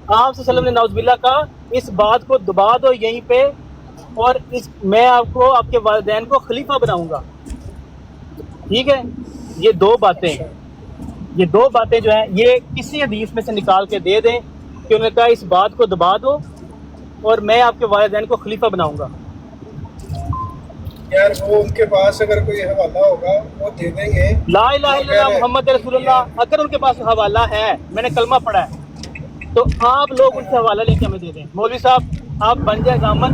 आप सल्लल्लाहु अलैहि नाउज़ुबिल्लाह का इस बात को दबा दो यहीं पे, और मैं आपको आपके वालिदैन को खलीफा बनाऊंगा। ठीक है, ये दो बातें जो हैं ये किसी हदीस में से निकाल के दे दें कि उन्होंने कहा इस बात को दबा दो और मैं आपके वालिदैन को खलीफा बनाऊंगा। यार वो उनके पास अगर कोई हवाला होगा वो दे देंगे। ला इलाहा इल्लल्लाह मुहम्मद रसूलुल्लाह, अगर उनके पास हवाला है, मैंने कलमा पढ़ा है, तो आप लोग उनसे हवाला लेके हमें दे दें। मौलवी साहब आप बन जाए जामन,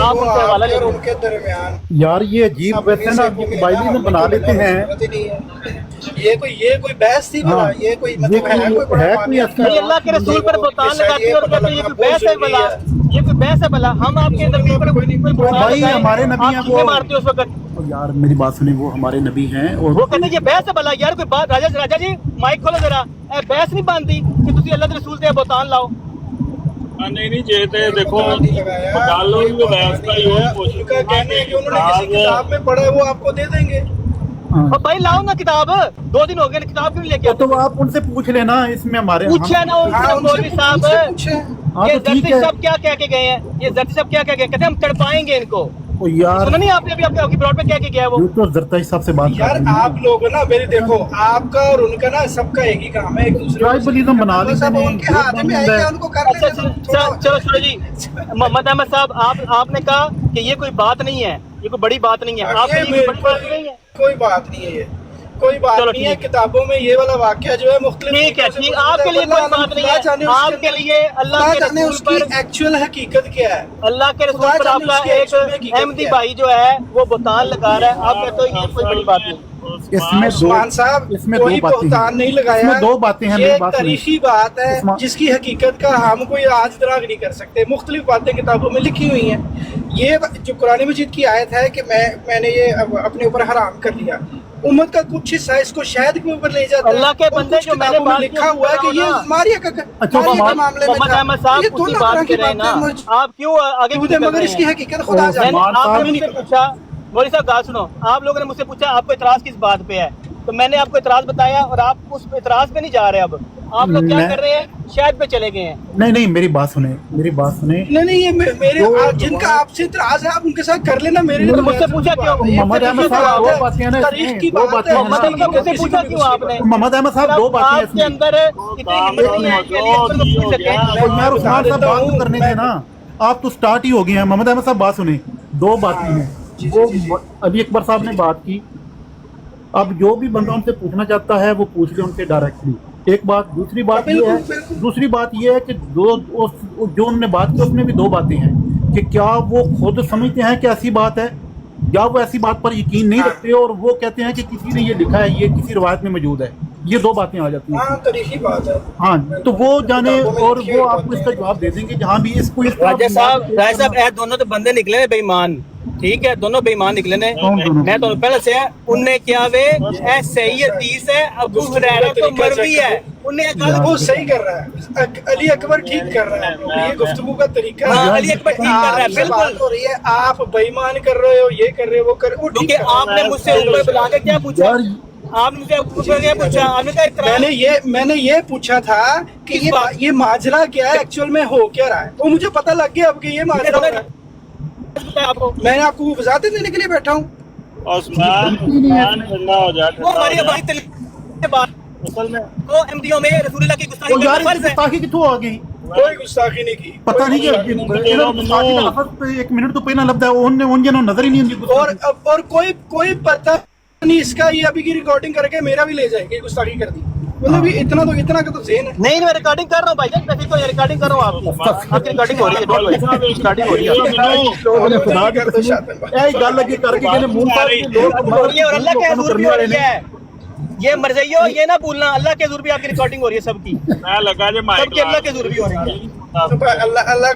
आप उनसे हवाला ले उनके दरमियान। यार ये अजीब वैसे ना मोबाइली में बना लेते हैं। ये कोई बहस थी भला? ये कोई मतलब है कोई नहीं, अल्लाह के रसूल पर बोतान लगाती है और कहते हैं ये कोई बहस है भला, ये कोई बहस है भला। हम आपके नबी पर कोई भाई हमारे नबी हैं वो मारते हो उस वक्त। यार मेरी बात सुनिए, वो हमारे नबी हैं और वो कहते हैं ये बहस है भला। यार कोई बात, राजा जी माइक खोलो जरा, बहस नहीं बनती कि तुसी अल्लाह के रसूल से बोतान लाओ। नहीं जे ते देखो डालो ही बहस का ही है। उनका कहना है कि उन्होंने किसी किताब में पढ़ा है वो आपको दे देंगे। और भाई लाओ ना किताब, 2 दिन हो गए किताब क्यों लेके आते? तो आप उनसे पूछ लेना, इसमें हमारे पूछे ना उनसे मौलवी साहब। ये तो ठीक जर्सी है। साहब क्या कह के गए हैं, ये जर्सी साहब क्या कह के कहते हैं हम तड़पाएंगे इनको। ओ यार सुना नहीं आपने अभी आपकी ब्रॉड पे क्या कह गया वो? ये तो जरताई साहब से बात कर यार रहे हैं। आप लोग ना मेरे देखो, आपका और उनका ना सबका एक ही काम है, एक दूसरे ट्राइबलिज्म बना लेते सब हैं। उनके हाथ में है, उनको कर अच्छा लेते चलो छोड़ो जी। मोहम्मद अहमद साहब आपने कहा कि ये कोई बात नहीं है, ये कोई बड़ी बात नहीं है, आपके लिए कोई बड़ी बात नहीं है। कोई बात नहीं है, ये कोई बात नहीं है। किताबों में ये वाला वाक्य जो है मुख्तलिफ ठीक है, ठीक, आपके लिए कोई बात नहीं है। आपके लिए अल्लाह के रसूल उसकी एक्चुअल हकीकत क्या है? अल्लाह के रसूल पर आपका एक अहमदी भाई जो है वो बोतान लगा रहा है, आप कहते हो ये कोई बड़ी बात नहीं। इसमें उस्मान साहब इसमें कोई दो बातें बोहतान नहीं लगाया, इसमें 2 बातें हैं। ये मेरी एक बात सुनिए। तारीखी बात है जिसकी हकीकत का हम कोई आज दराग नहीं कर सकते। मुख्तलिफ बातें किताबों में लिखी हुई हैं। ये जो कुरान मजीद की आयत है कि मैंने ये अपने ऊपर हराम कर लिया, उम्मत का कुछ हिस्सा इसको शहद के ऊपर ले जाता है। अल्लाह के बंदे जो मैंने बात लिखा हुआ है कि ये मारिया का मामले में मोहम्मद अहमद साहब उसी बात के रहे ना, आप क्यों आगे मगर इसकी हकीकत खुदा जाने। आपने मुझसे पूछा, मौलवी साहब बात सुनो, आप लोगों ने मुझसे पूछा आपको इतराज किस बात पे है, तो मैंने आपको इतराज बताया और आप उस इतराज पे नहीं जा रहे। अब आप लोग क्या कर रहे हैं, शायद पे चले गए हैं। नहीं मेरी बात सुने। नहीं ये मेरे जिनका आपसे इतराज है आप उनके साथ कर लेना। मेरे लिए मुझसे पूछा क्यों? मोहम्मद अहमद साहब 2 बातें हैं ना, तारीख की दो बात बातें है। हैं। मुझसे पूछा क्यों आपने? मोहम्मद अहमद साहब 2 बातें हैं आपके अंदर इतनी हिम्मत नहीं है कि अली अकबर को पूछ सके। यार उस्मान साहब बात तो करने थे ना, आप तो स्टार्ट ही हो गए हैं। मोहम्मद अहमद साहब बात सुने, 2 बातें हैं। वो अली अकबर साहब ने बात की, अब जो भी बंदा उनसे पूछना चाहता है वो पूछ ले उनसे डायरेक्टली। एक बात, दूसरी बात ये है कि जो उन्होंने बात की उसमें भी 2 बातें हैं कि क्या वो खुद समझते हैं कि ऐसी बात है या वो ऐसी बात पर यकीन नहीं रखते और वो कहते हैं कि किसी ने ये लिखा है, ये किसी रवायत में मौजूद है। ये 2 बातें आ जाती हैं। तारीखी बात है। हाँ तो वो जाने और वो आपको इसका जवाब दे देंगे जहाँ भी इसको राजा साहब दोनों तो बंदे निकले ने बेईमान, ठीक है, दोनों बेईमान निकले ने। मैं तो पहले से उनने क्या वे सही हदीस है, अबू हुरैरा तो मरवी है, उन्हें कहा वो सही कर रहा है, अली अकबर ठीक कर रहा है। ये गुफ्तगू का तरीका है। अली अकबर ठीक कर रहा है, बिल्कुल हो रही है। आप बेईमान कर रहे हो, ये कर रहे हो, वो कर रहे हो। क्योंकि आपने मुझसे ऊपर बुला के क्या पूछा? आपने मुझे ऊपर क्या पूछा? आपने कहा मैंने ये पूछा था कि ये माजरा क्या है, एक्चुअल में हो क्या रहा है। वो मुझे पता लग गया अब कि ये माजरा है। मैंने आपको वजाहत देने के लिए बैठा हूँ। गुस्ताखी कितों आ गई? कोई गुस्ताखी नहीं की, पता नहीं कि 1 मिनट तो पहला लफ्ज़ है उन नजर ही नहीं आती। और कोई पता नहीं इसका, ये अभी की रिकॉर्डिंग करके मेरा भी ले जाएंगे गुस्ताखी कर दी। मतलब इतना का तो ज़हन है। नहीं मैं रिकॉर्डिंग कर रहा हूँ भाईजान, मैं तो रिकॉर्डिंग कर रहा हूँ। आपकी रिकॉर्डिंग हो रही है, रिकॉर्डिंग हो रही है और अल्लाह के हुजूर भी हो रही है। ये मरज़इयो ये ना भूलना, अल्लाह के हुजूर भी आपकी रिकॉर्डिंग हो रही है सबकी, सबकी अल्लाह के हुजूर भी हो रही है।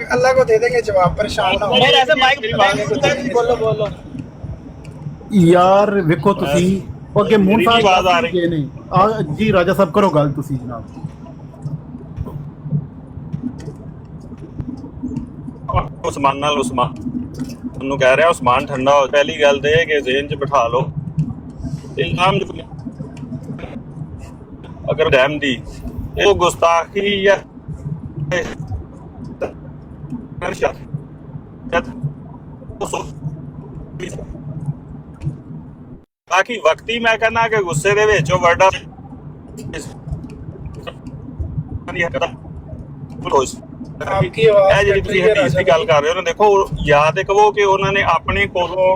अल्लाह को दे देंगे जवाब, परेशान ना हो। ऐसे माइक बोलो यार वेखो तुसी ओके मून साहब आ रही है नहीं जी। राजा साहब करो गल तुसी जनाब। उस्मान नाल उस्मान ਉਹਨੂੰ ਕਹਿ ਰਿਹਾ ਉਸਮਾਨ ਠੰਡਾ ਹੋ। ਪਹਿਲੀ ਗੱਲ ਤੇ ਕਿ ਜ਼ਹਿਨ 'ਚ ਬਿਠਾ ਲਓ ਇਲਜ਼ਾਮ ਅਗਰ ਡੈਮ ਦੀ ਇਹ ਗੁਸਤਾਖੀ ਜਾਂ ਬਾਕੀ ਵਕਤੀ ਮੈਂ ਕਹਿੰਦਾ ਕਿ ਗੁੱਸੇ ਦੇ ਵਿੱਚ ਉਹ ਵਰਡਾ आपकी आवाज ਇਹ ਜਿਹੜੀ ਤੁਸੀਂ ਹਦੀਸ ਦੀ ਗੱਲ ਕਰ ਰਹੇ ਹੋ ਨਾ, ਦੇਖੋ ਯਾਦ ਕਰੋ ਕਿ ਉਹਨਾਂ ਨੇ ਆਪਣੇ ਕੋਲੋਂ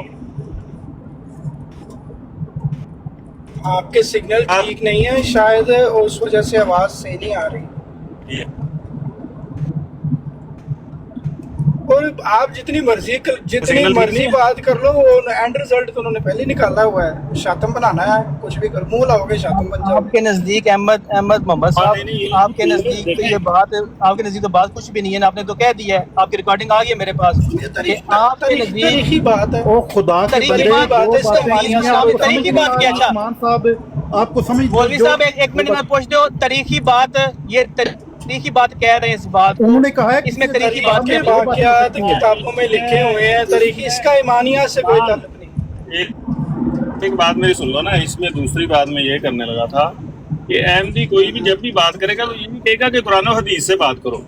आपके सिग्नल ठीक नहीं है शायद, उस वजह से आवाज सही नहीं आ रही। और आप जितनी मर्जी बात कर लो, वो एंड रिजल्ट तो उन्होंने पहले निकाला हुआ है। शातम बनाना है, कुछ भी कर, मुंह लाओगे शातम बन जाओगे। आपके नजदीक अहमद मोहम्मद साहब, आपके नजदीक तो ये बात, आपके नजदीक तो बात कुछ भी नहीं है ना, आपने तो कह दिया है, आपकी रिकॉर्डिंग आ गई है मेरे पास कि आपके नजदीक ही बात है। ओ खुदा के तरीके बंदे, की बात वो है, इसका बातें तरीके नहीं, आपको तरीके की बात क्या? अच्छा उस्मान साहब आपको समझ, मौलवी साहब एक मिनट में पूछ दो, तरीकी बात, ये तरीकी बात कह रहे हैं इस बात को, उन्होंने कहा है कि इसमें तरीकी बात क्या है? वाक़यात किताबों में लिखे हुए हैं, तरीके, इसका ईमानिया से कोई ताल्लुक नहीं। एक बात मेरी सुन लो ना, इसमें दूसरी बात मैं ये करने लगा था कि अहमदी कोई भी जब भी बात करेगा तो ये नहीं कहेगा कि कुरान और हदीस से बात करो।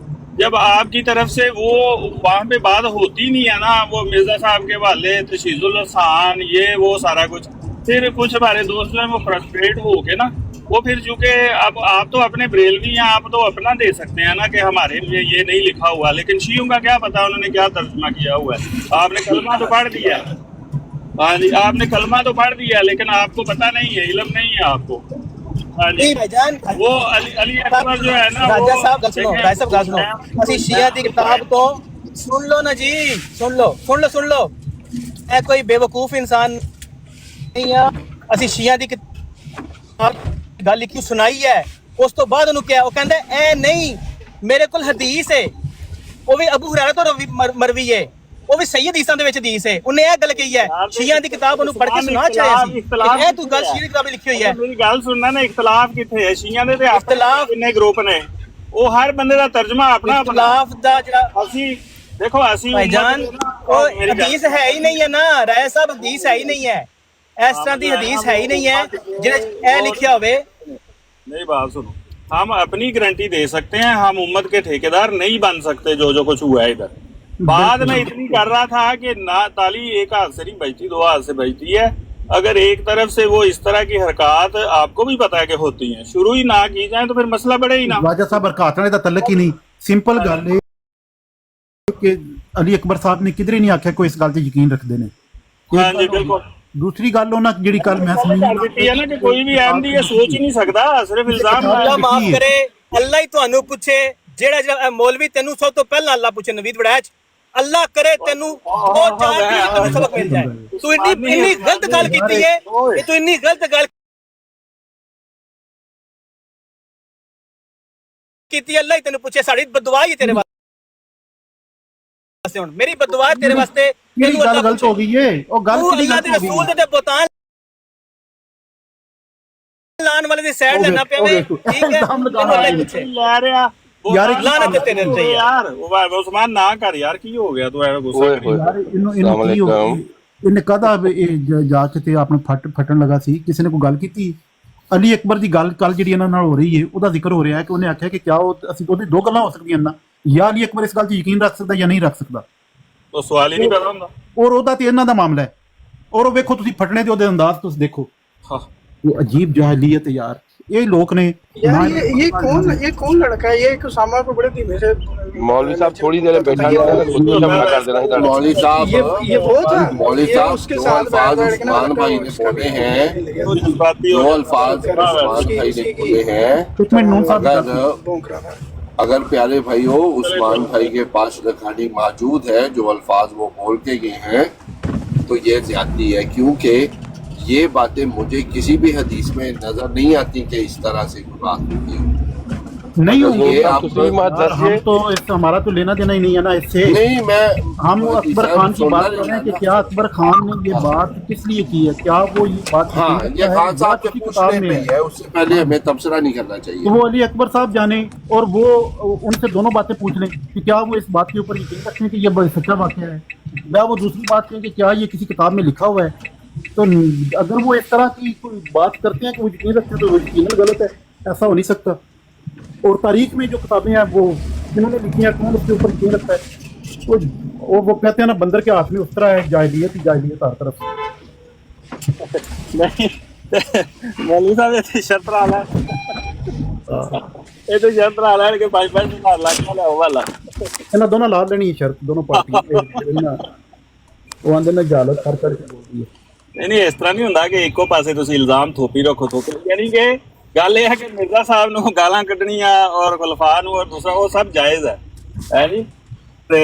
जब आपकी तरफ से वो वहाँ पे बात होती नहीं है ना, वो मिर्जा साहब के वाले तशीजुल हसान ये वो सारा कुछ, फिर कुछ हमारे दोस्त हैं वो फ्रस्ट्रेट हो के ना, वो फिर चूंकि अब आप तो अपने बरेलवी हैं, आप तो अपना दे सकते हैं ना कि हमारे में ये नहीं लिखा हुआ, लेकिन शियों का क्या पता उन्होंने क्या तर्जुमा किया हुआ है। आपने कलमा तो पढ़ दिया, हाँ जी, आपने कलमा तो पढ़ दिया, लेकिन आपको पता नहीं है, इल्म नहीं है आपको। हाँ जी, वो अली अकबर जो है ना, राजा साहब सुनो, ਅਸੀਂ ਸ਼ੀਆ ਦੀ किताब तो सुन लो ना जी, सुन लो ऐ कोई बेवकूफ इंसान नहीं है। ਅਸੀਂ ਸ਼ੀਆ ਦੀ किताब ਗੱਲ ਲਿਖੀ ਸੁਣਾਈ ਹੈ, ਉਸ ਤੋਂ ਬਾਅਦ ਉਹਨੂੰ ਕਿਹਾ, ਉਹ ਕਹਿੰਦਾ ਐ ਨਹੀਂ ਮੇਰੇ ਕੋਲ ਹਦੀਸ ਹੈ, ਉਹ ਵੀ ਅਬੂ ਹੁਰੈਰਾ ਤੋਂ ਮਰਵੀ ਹੈ, ਉਹ ਵੀ ਸਹੀ ਹਦੀਸਾਂ ਦੇ ਵਿੱਚ ਹਦੀਸ ਹੈ। ਉਹਨੇ ਇਹ ਗੱਲ ਕਹੀ ਹੈ, ਸ਼ੀਆ ਦੀ ਕਿਤਾਬ ਉਹਨੂੰ ਪੜ੍ਹ ਕੇ ਸੁਣਾ ਚਾਹਿਆ ਸੀ, ਇਹ ਤੂੰ ਗੱਲ ਸ਼ੀਆ ਦੀ ਕਿਤਾਬ ਲਿਖੀ ਹੋਈ ਹੈ। ਮੇਰੀ ਗੱਲ ਸੁਣਨਾ ਨਾ, ਇਖਤਲਾਫ ਕਿੱਥੇ ਹੈ? ਸ਼ੀਆ ਦੇ ਤੇ ਇਖਤਲਾਫ ਕਿੰਨੇ ਗਰੁੱਪ ਨੇ, ਉਹ ਹਰ ਬੰਦੇ ਦਾ ਤਰਜਮਾ ਆਪਣਾ ਇਖਤਲਾਫ ਦਾ ਜਿਹੜਾ ਅਸੀਂ ਦੇਖੋ, ਅਸੀਂ ਭਾਈਜਾਨ ਉਹ ਹਦੀਸ ਹੈ ਹੀ ਨਹੀਂ ਹੈ ਨਾ, ਰਾਏ ਸਾਹਿਬ ਹਦੀਸ ਹੈ ਹੀ ਨਹੀਂ ਹੈ, ਇਸ ਤਰ੍ਹਾਂ ਦੀ हदीस है ही नहीं है ਜਿਹਦੇ ਇਹ ਲਿਖਿਆ ਹੋਵੇ। नहीं, बात सुनो, हम अपनी गारंटी दे सकते हैं, हम उम्मत के ठेकेदार नहीं बन सकते। जो कुछ हुआ है इधर, बाद में इतनी कर रहा था कि ना ताली एक हाथ से नहीं बजती, दो हाथ से बजती है। अगर एक तरफ से वो इस तरह की हरकत आपको भी पता है कि होती हैं, शुरू ही ना की जाए तो फिर मसला बढ़े ही ना। राजा साहब हरकत नाल दा तल्लक ही नहीं, सिंपल गल है कि अली अकबर साहब ने किधरे नहीं आख्या कोई इस गल ते यकीन रखते ने। हाँ जी बिल्कुल। दूसरी गल ਉਹਨਾਂ ਜਿਹੜੀ ਕੱਲ ਮੈਂ कर देती है ना कि कोई भी अहमदी ये सोच ही नहीं सकता, सिर्फ इल्जाम ਅੱਲਾ ਮਾਫ ਕਰੇ, ਅੱਲਾ ਹੀ ਤੁਹਾਨੂੰ ਪੁੱਛੇ, ਜਿਹੜਾ ਮੌਲਵੀ ਤੈਨੂੰ ਸਭ ਤੋਂ ਪਹਿਲਾਂ ਅੱਲਾ ਪੁੱਛੇ ਨਵੀਦ ਵੜੈਚ, ਅੱਲਾ ਕਰੇ ਤੈਨੂੰ ਉਹ ਚਾਰ ਚੀਜ਼ਾਂ ਤੈਨੂੰ ਸਬਕ ਮਿਲ ਜਾਏ। ਤੂੰ ਇੰਨੀ ਗਲਤ ਗੱਲ ਕੀਤੀ ਹੈ ਕਿ ਤੂੰ ਇੰਨੀ ਗਲਤ ਗੱਲ ਕੀਤੀ, ਅੱਲਾ ਹੀ ਤੈਨੂੰ ਪੁੱਛੇ, ਸਾਡੀ ਬਦਦੁਆ ਹੀ ਤੇਰੇ ਵਾਸਤੇ, ਹੁਣ ਮੇਰੀ ਬਦਦੁਆ ਹੈ ਤੇਰੇ ਵਾਸਤੇ। ਕਿਹੜੀ ਗੱਲ ਗਲਤ ਹੋ ਗਈ ਏ? ਉਹ ਗੱਲ ਕਿਹੜੀ ਅੱਲਾ ਦੇ ਗਲਤ ਹੋ ਰਸੂਲ ਗਈ? ਦੇ ਬੋਤਾਨ ਲਾਣ ਵਾਲੇ ਦੀ ਸਾਈਡ ਲੈਣਾ ਪਿਆ ਵੇ, ਠੀਕ ਹੈ? ਤੈਨੂੰ ਅੱਲਾ ਹੀ ਪੁੱਛੇ ਲੈ ਰਿਹਾ ਯਾਰ ਲਾਨਤ ਤੇਰੇ ਤੇ यार वो उस्मान ना कर यार, की हो गया तू ऐसा गुस्सा करी? ਯਾਰ ਇਹਨੂੰ ਕੀ ਹੋ ਗਿਆ? ਇਹਨੇ ਕਦਾ ਜਾ ਕੇ ਤੇ ਆਪਣੇ ਫਟਣ ਲਗਾ ਸੀ? ਕਿਸੇ ਨੇ ਕੋਈ ਗੱਲ ਕੀਤੀ? ਅਲੀ ਅਕਬਰ ਦੀ ਗੱਲ ਕੱਲ ਜਿਹੜੀ ਇਹਨਾਂ ਨਾਲ ਹੋ ਰਹੀ ਹੈ ਉਹਦਾ ਜ਼ਿਕਰ ਹੋ ਰਿਹਾ ਹੈ ਕਿ ਉਹਨੇ ਆਖਿਆ ਕਿ ਕਿਆ ਅਸੀਂ ਉਹਦੀ ਦੋ ਗੱਲਾਂ ਹੋ ਸਕਦੀਆਂ ਨਾ, ਜਾਂ ਅਲੀ ਅਕਬਰ ਇਸ ਗੱਲ 'ਚ ਯਕੀਨ ਰੱਖ ਸਕਦਾ ਜਾਂ ਨਹੀਂ ਰੱਖ ਸਕਦਾ। तो सवाल ही नहीं पैदा होता। ਔਰ ਉਹਦਾ ਤੇ ਇਹਨਾਂ ਦਾ ਮਾਮਲਾ ਹੈ, ਔਰ ਉਹ ਵੇਖੋ ਤੁਸੀਂ ਫਟਣੇ ਦੇ ਉਹਦੇ ਅੰਦਾਜ਼ ਤੁਸੀਂ ਦੇਖੋ, हाँ ਉਹ ਅਜੀਬ ਜਾਹਿਲੀਅਤ ਹੈ ਯਾਰ। ਇਹ ਲੋਕ ਨੇ यार ये कौन लड़का है? ये उसामा को बड़े धीमे से मौलवी साहब थोड़ी देर में बैठा कर देना। मौलवी साहब ये वो था, मौलवी ये साहब उसके जो साथ अल्फाज बैठ के ना उस्मान भाई ने बोले हैं, तो जज्बाती जो हो अल्फाज उस्मान भाई ने बोले हैं, एक मिनट नून साहब भौंक रहा था। अगर प्यारे भाई हो उस्मान भाई के पास रिकॉर्डिंग मौजूद है, जो अल्फाज वो बोल के गए हैं, तो ये ज्यादती है, क्योंकि ये बातें मुझे किसी भी हदीस में नजर नहीं आती कि इस तरह से कोई बात होती है। नहीं ये होगा आप हम तो हमारा तो लेना देना ही नहीं है ना इससे। नहीं, मैं हम अकबर खान की बात कर रहे हैं कि क्या अकबर खान ने ये बात किस लिए की है, क्या वो ये बात हाँ, ये खान साहब के किताब पूछने में पे है? है, उससे पहले हमें तबसरा नहीं करना तो चाहिए। वो अली अकबर साहब जाने और वो उनसे दोनों बातें पूछ लें कि क्या वो इस बात के ऊपर यकीन रखते हैं कि ये सच्चा वाक़या है, या वो दूसरी बात कहें कि क्या ये किसी किताब में लिखा हुआ है। तो अगर वो इस तरह की कोई बात करते हैं कि वो यकीन रखते हैं तो वो यकीनन गलत है, ऐसा हो नहीं सकता। और तारीख में जो किताबें हैं वो जिन्होंने लिखी हैं कौन उसके ऊपर यकीन रखता है? वो कहते हैं ना बंदर के हाथ में उतरा है जाहिलियत ही जाहिलियत हर तरफ से। नहीं मौलवी साहब ये शर्त वाला ये तो शर्त वाला है कि 5-5 लाख वाला वो वाला ਇਹਨਾਂ ਦੋਨਾਂ ਲਾ ਲੈਣੀ ਹੈ ਸ਼ਰਤ ਦੋਨੋਂ ਪਾਰਟੀਆਂ ਉਹ ਆਂਦੇ ਨੇ ਜਾਲਤ ਕਰ ਕਰਕੇ ਬੋਲਦੀ ਹੈ। ਨਹੀਂ ਇਸ ਤਰ੍ਹਾਂ ਨਹੀਂ ਹੁੰਦਾ ਕਿ ਇੱਕੋ ਪਾਸੇ ਤੁਸੀਂ ਇਲਜ਼ਾਮ ਥੋਪੀ ਰੱਖੋ ਯਾਨੀ ਕਿ ਗੱਲ ਇਹ ਹੈ ਕਿ ਮਿਰਜ਼ਾ ਸਾਹਿਬ ਨੂੰ ਗਾਲਾਂ ਕੱਢਣੀਆਂ ਔਰ ਖੁਲਫਾ ਨੂੰ ਔਰ ਦੂਸਰਾ ਉਹ ਸਭ ਜਾਇਜ਼ ਹੈ ਜੀ ਤੇ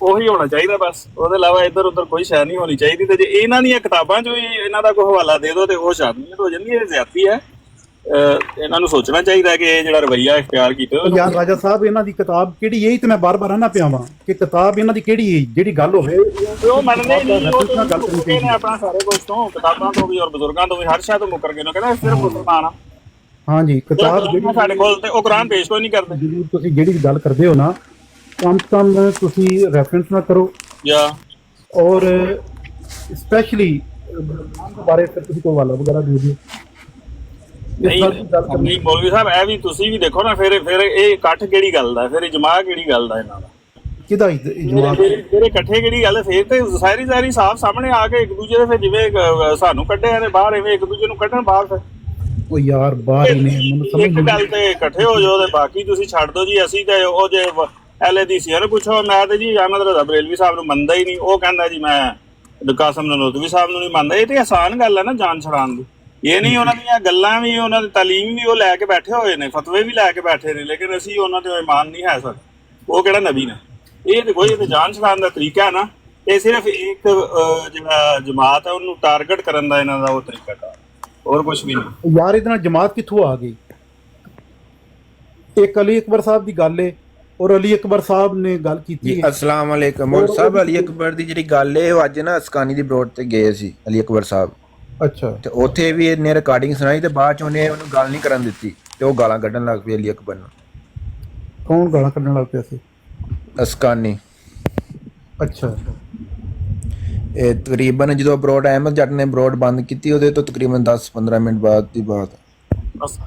ਉਹੀ ਹੋਣਾ ਚਾਹੀਦਾ ਬਸ ਉਹਦੇ ਇਲਾਵਾ ਇੱਧਰ ਉੱਧਰ ਕੋਈ ਸ਼ੈ ਨਹੀਂ ਹੋਣੀ ਚਾਹੀਦੀ ਤੇ ਜੇ ਇਹਨਾਂ ਦੀਆਂ ਕਿਤਾਬਾਂ 'ਚ ਵੀ ਇਹਨਾਂ ਦਾ ਕੋਈ ਹਵਾਲਾ ਦੇ ਦਿਓ ਤੇ ਉਹ ਸ਼ਾਮਿਲ ਹੋ ਜਾਂਦੀ ਹੈ ਜ਼ਿਆਦਤੀ ਹੈ ਇਹਨਾਂ ਨੂੰ ਸੋਚਣਾ ਚਾਹੀਦਾ ਕਿ ਇਹ ਜਿਹੜਾ ਰਵੱਈਆ ਇਖਤਿਆਰ ਕੀਤਾ ਯਾਰ ਰਾਜਾ ਸਾਹਿਬ ਇਹਨਾਂ ਦੀ ਕਿਤਾਬ ਕਿਹੜੀ ਇਹੀ ਤੇ ਮੈਂ ਬਾਰ-ਬਾਰ ਆਣਾ ਪਿਆ ਵਾਂ ਕਿ ਕਿਤਾਬ ਇਹਨਾਂ ਦੀ ਕਿਹੜੀ ਹੈ ਜਿਹੜੀ ਗੱਲ ਹੋਵੇ ਉਹ ਮੰਨਦੇ ਹੀ ਨਹੀਂ ਉਹ ਗੱਲ ਕਰਦੇ ਨੇ ਆਪਣਾ ਸਾਰੇ ਕੁਝ ਤੋਂ ਕਿਤਾਬਾਂ ਤੋਂ ਵੀ ਔਰ ਬਜ਼ੁਰਗਾਂ ਤੋਂ ਵੀ ਹਰ ਸ਼ੈ ਤੋਂ ਮੁੱਕਰ ਗਏ ਨੇ ਕਹਿੰਦਾ ਸਿਰਫ ਮੁਸਲਮਾਨ ਆ ਹਾਂਜੀ ਕਿਤਾਬ ਜਿਹੜੀ ਸਾਡੇ ਕੋਲ ਤੇ ਉਹ ਕੁਰਾਨ ਪੇਸ਼ ਕੋਈ ਨਹੀਂ ਕਰਦੇ ਜਿਹੜੀ ਤੁਸੀਂ ਜਿਹੜੀ ਗੱਲ ਕਰਦੇ ਹੋ ਨਾ ਕਮ ਤੁਸੀਂ ਰੈਫਰੈਂਸ ਨਾ ਕਰੋ ਜਾਂ ਔਰ ਸਪੈਸ਼ਲੀ ਬਾਰੇ ਫਿਰ ਤੁਸੀਂ ਕੋਈ ਵਾਲਾ ਵਗੈਰਾ ਦੇ ਦਿਓ ਨਹੀਂ ਮੌਲਵੀ ਸਾਹਿਬ ਇਹ ਵੀ ਤੁਸੀਂ ਵੀ ਦੇਖੋ ਨਾ ਫਿਰ ਇਹ ਇਕੱਠ ਕਿਹੜੀ ਗੱਲ ਦਾ ਫਿਰ ਇਜਮਾ ਕਿਹੜੀ ਗੱਲ ਦਾ ਇਹਨਾਂ ਦਾ ਕਿਹਦਾ ਇਜਮਾ ਫਿਰ ਇਕੱਠੇ ਕਿਹੜੀ ਗੱਲ ਫਿਰ ਤੇ ਸਾਰੀ ਸਾਫ਼ ਸਾਹਮਣੇ ਆ ਕੇ ਇੱਕ ਦੂਜੇ ਦੇ ਫਿਰ ਜਿਵੇਂ ਸਾਨੂੰ ਕੱਢਿਆ ਨੇ ਬਾਹਰ ਐਵੇਂ ਇੱਕ ਦੂਜੇ ਨੂੰ ਕੱਢਣ ਬਾਹਰ ਫਿਰ ਉਹ ਯਾਰ ਬਾਹਰ ਹੀ ਨੇ ਮੈਨੂੰ ਸਮਝ ਇੱਕ ਗੱਲ ਤੇ ਇਕੱਠੇ ਹੋ ਜਾਓ ਤੇ ਬਾਕੀ ਤੁਸੀਂ ਛੱਡ ਦਿਓ ਜੀ ਅਸੀਂ ਤੇ ਉਹ ਜੇ LADC ਨੂੰ ਪੁੱਛੋ ਮੈਂ ਤੇ ਜੀ ਅਹਿਮਦ ਰਜ਼ਾ ਬਰੇਲਵੀ ਸਾਹਿਬ ਨੂੰ ਮੰਨਦਾ ਹੀ ਨਹੀਂ ਉਹ ਕਹਿੰਦਾ ਜੀ ਮੈਂ ਕਾਸਮ ਨਨੋਤਵੀ ਸਾਹਿਬ ਨੂੰ ਨਹੀਂ ਮੰਨਦਾ ਇਹ ਤੇ ਆਸਾਨ ਗੱਲ ਹੈ ਨਾ ਜਾਨ ਛੁਡਾਉਣ ਦੀ ਇਹ ਨਹੀਂ ਉਹਨਾਂ ਦੀਆਂ ਗੱਲਾਂ ਵੀ ਉਹਨਾਂ ਦੀ ਤਾਲੀਮ ਵੀ ਉਹ ਲੈ ਕੇ ਬੈਠੇ ਹੋਏ ਨੇ ਫਤਵੇ ਵੀ ਲੈ ਕੇ ਬੈਠੇ ਨੇ ਲੇਕਿਨ ਅਸੀਂ ਉਹਨਾਂ ਤੇ ਇਮਾਨ ਨਹੀਂ ਹੈ ਸਰ ਉਹ ਕਿਹੜਾ ਨਬੀ ਨੇ ਇਹ ਤੇ ਕੋਈ ਤੇ ਜਾਨ ਛੁਡਾਉਣ ਦਾ ਤਰੀਕਾ ਹੈ ਨਾ ਇਹ ਸਿਰਫ ਇੱਕ ਜਿਹੜਾ ਜਮਾਤ ਹੈ ਉਹਨੂੰ ਟਾਰਗੇਟ ਕਰਨ ਦਾ ਇਹਨਾਂ ਦਾ ਉਹ ਤਰੀਕਾ ਹੈ ਹੋਰ ਕੁਝ ਵੀ ਨਹੀਂ ਯਾਰ ਇਹਦੇ ਨਾਲ ਜਮਾਤ ਕਿੱਥੋਂ ਆ ਗਈ ਇੱਕ ਅਲੀ ਅਕਬਰ ਸਾਹਿਬ ਦੀ ਗੱਲ ਏ ਔਰ ਅਲੀ ਅਕਬਰ ਸਾਹਿਬ ਨੇ ਗੱਲ ਕੀਤੀ ਹੈ अस्सलाम वालेकुम मौलवी साहब अली अकबर ਦੀ ਜਿਹੜੀ ਗੱਲ ਏ ਉਹ ਅੱਜ ਨਾ ਅਸਕਾਨੀ ਦੀ ਬਰੋਡ ਤੇ ਗਏ ਸੀ ਅਲੀ ਅਕਬਰ ਸਾਹਿਬ ਅੱਛਾ ਤੇ ਉੱਥੇ ਵੀ ਇਹਨੇ ਰਿਕਾਰਡਿੰਗ ਸੁਣਾਈ ਤੇ ਬਾਅਦ ਚ ਉਹਨੇ ਉਹਨੂੰ ਗੱਲ ਨਹੀਂ ਕਰਨ ਦਿੱਤੀ ਤੇ ਉਹ ਗਾਲਾਂ ਕੱਢਣ ਲੱਗ ਪਈ ਅਲੀ ਅਕਬਰ ਨੂੰ ਕੌਣ ਗਾਲਾਂ ਕੱਢਣ ਲੱਗ ਪਿਆ ਸੀ ਅਸਕਾਨੀ ਅੱਛਾ ਇਹ ਤਕਰੀਬਨ ਜਦੋਂ ਬਰੋਡ ਅਹਿਮਦ ਜੱਟ ਨੇ ਬਰੋਡ ਬੰਦ ਕੀਤੀ ਉਹਦੇ ਤੋਂ ਤਕਰੀਬਨ 10-15 ਮਿੰਟ ਬਾਅਦ ਦੀ ਬਾਤ ਬਸ